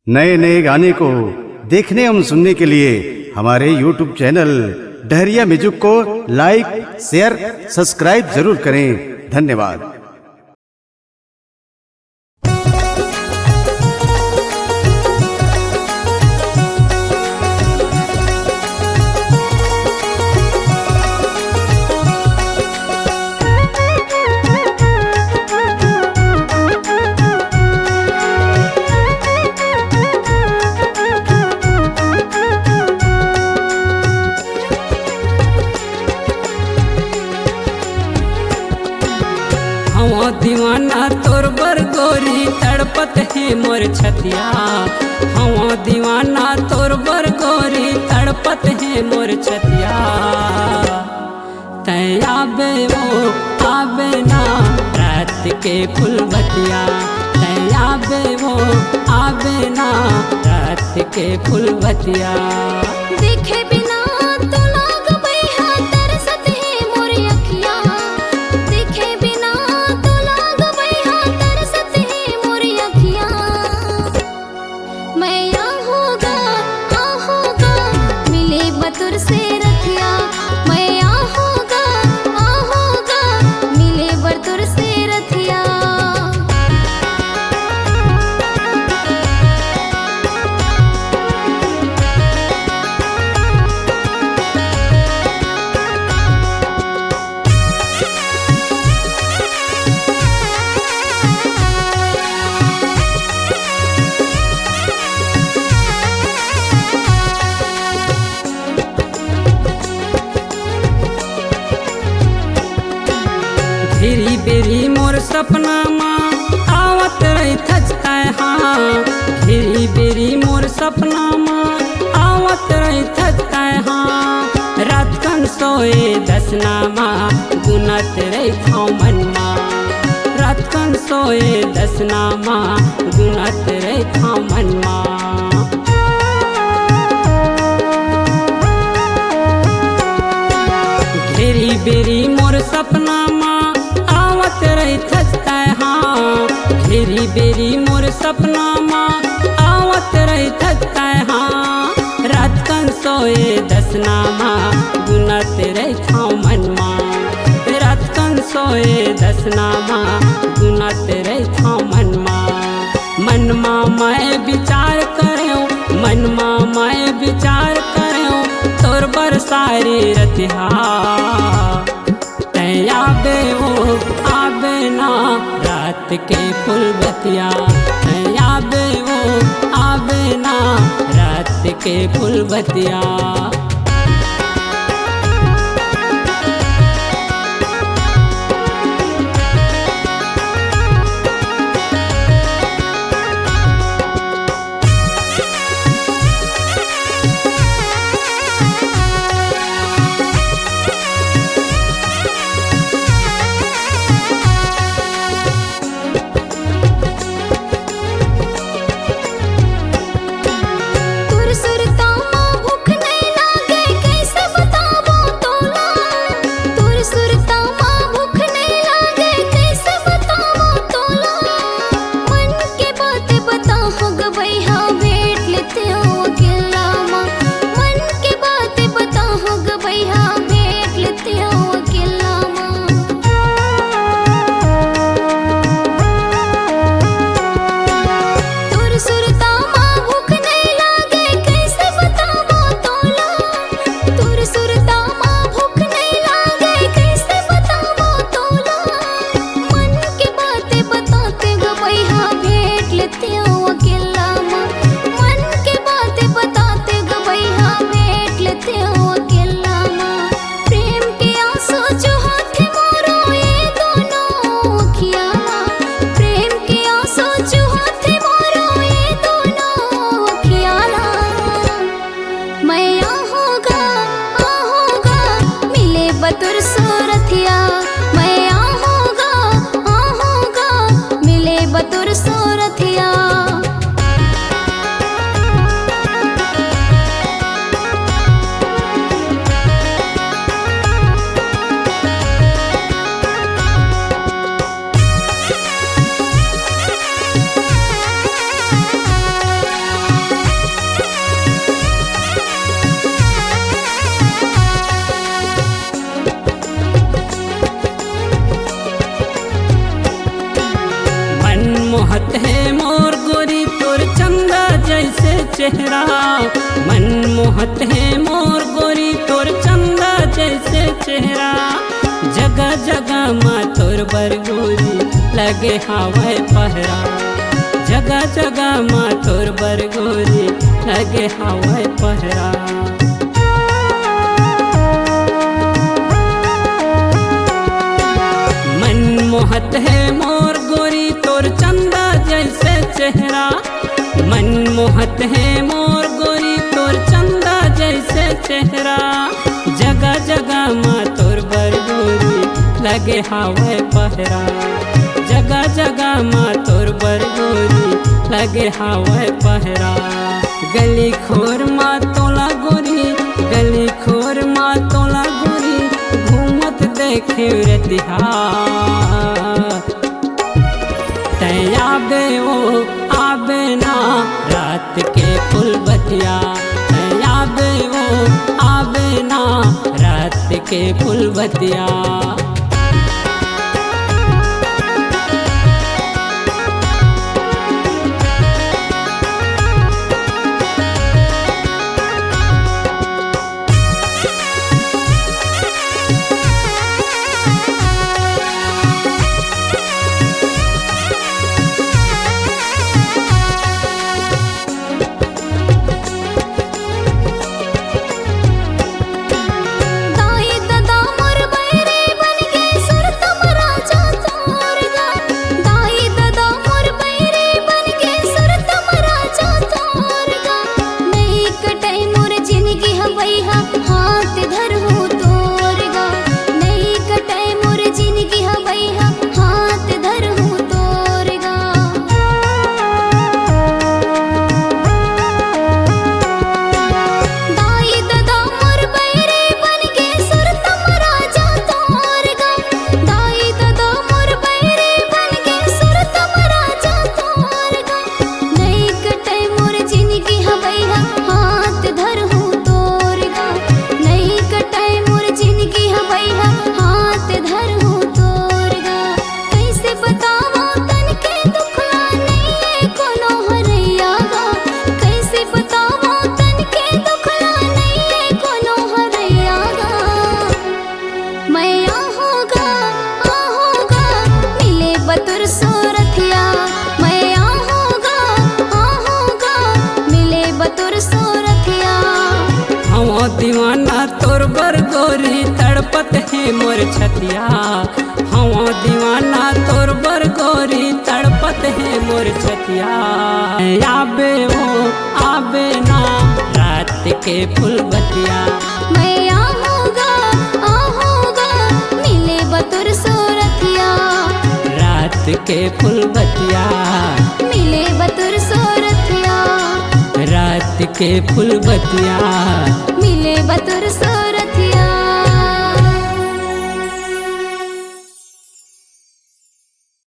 नए नए गाने को देखने एवं सुनने के लिए हमारे YouTube चैनल डहरिया म्यूजिक को लाइक, शेयर, सब्सक्राइब जरूर करें। धन्यवाद। दीवाना तोर बर गोरी तड़पत है मोर छतिया। हवा दीवाना तोर बर गोरी तड़पत है मोर छतिया। तय आबे वो आबे ना रात के फुलबतिया। तय आबे वो आबे ना रात के फुलबतिया। देखे बिना तो लाग बैहा तरसत है मोर अखिया। देखे बिना तो लाग बैहा तरसत है मोर अखिया। मैं आहूँगा मिले बतुर से रखिया। मैं आहूँगा मिले बतुर से रखिया। बेरी बेरी मोर सपना माँ आवत रही थचता हाँ। बेरी बेरी मोर सपना माँ आवत रही थचता हाँ। रात कन सोए दसना माँ गुनत रही था मन माँ। रात कन सोए दसना माँ गुनत रही था मन माँ। बेरी बेरी मोर सपना माँ आवत रही थचता हाँ। बेरी बेरी मोर सपना माँ आवत रही थचता हाँ। रात कन सोए दसना माँ गुनत रही था मन माँ। रात कन सोए दसना माँ गुनत रही था मन माँ। मन माँ मैं विचार करूँ, मन माँ मैं विचार करूँ तोर बरसारी रतिहा। तय आबे वो आबे ना रात के फुलबतिया। तय आबे वो आबे ना रात के फुलबतिया। तुर सुरता माँ भूख नहीं चेहरा। मन मोहत है मोर गोरी तोर चंदा जैसे चेहरा। जगह जगह माँ तोर बर गोरी लगे हवाए पहरा। जगह जगह माँ तोर बर गोरी लगे हवाए पहरा। मन मोहत है मोर गोरी तोर चंदा जैसे चेहरा। मन मोहत है मोर गोरी तोर चंदा जैसे चेहरा। जगह जगह माँ तोर बर गोरी लगे हवाए पहरा। जगह जगह माँ तोर बर गोरी लगे हवाए पहरा। गली खोर माँ तोला गोरी, गली खोर माँ तोला गोरी घूमत देखे रतिहा। तै आबे वो आबे ना रात के फूल बतिया। तै आबे वो आबे ना रात के फूल बतिया। दीवाना तोर बर गोरी तड़पत है मोर छतिया। हवा दीवाना तोर बर गोरी तड़पत है मोर छतिया। आबे वो आबे ना रात के फूल बतिया। मैं आहूँगा मिले बतुर सोरथिया। रात के फूल बतिया मिले बतुर सोरथिया। रात के फूल बतिया मिले बतुर सोरथिया।